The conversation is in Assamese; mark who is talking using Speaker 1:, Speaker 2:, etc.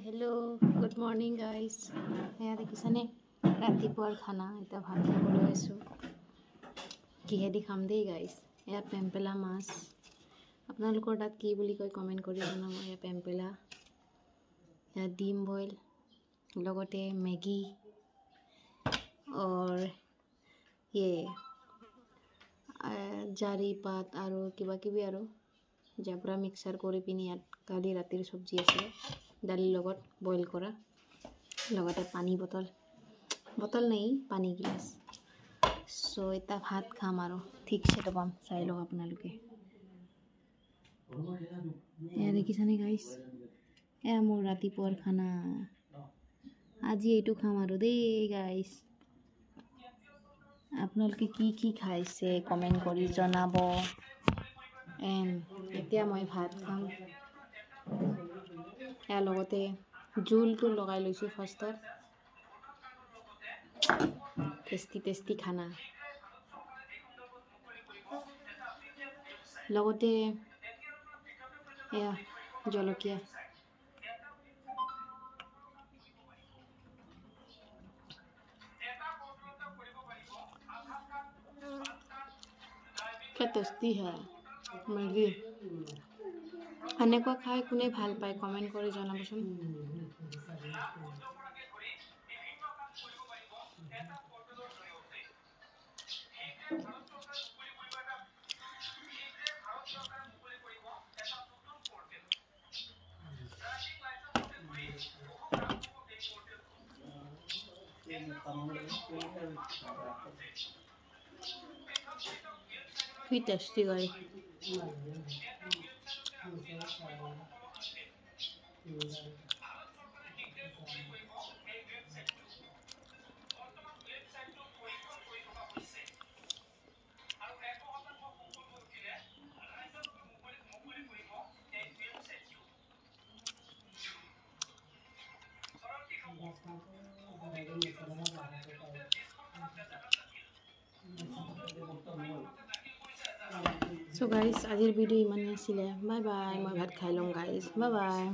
Speaker 1: हेलो गुड मॉर्निंग गाइस यहाँ देखिछाने रातिपुৱাৰ खाना এটা ভাত খাবলৈ আছো কিহেদি খাম দেই গাইস এয়া পেম্পেলা মাছ আপোনালোকৰ তাত কি বুলি কয় কমেন্ট কৰি জনাব এয়া পেম্পেলা এয়া ডিম বইল লগতে মেগী और ये জাৰি পাত আৰু কিবা কিবি আৰু জাবৰা মিক্সাৰ কৰি পিনি ইয়াত কালি ৰাতিৰ সবজি আছে दाली लगत बॉइल करा लगते पानी बटल नहीं पानी गिलास सो इतना भात खाम आरो ठीक से तो पाम चाई लो अपना लोके या देखिछाने गाइस ए मोर रातिपुৱাৰ खाना আজি এইটো খাম आरो दे गाइस আপোনালোকে কি খাইছে কমেন্ট কৰি জনাব এতিয়া মই ভাত খাম या लगते जूल तो लगाई लैसु फार्स्टर टेस्टी खाना लगते या जलकिया क्या टेस्टी है मैगी এনেকুৱা খাই কোনে ভাল পায় কমেন্ট কৰি জনাবচোন কি টেস্টি গাইস So guys, আজিৰ ভিডিও ইমানেই আছিল। বাই বাই, মই ভাত খাই লম গাইস। Bye bye.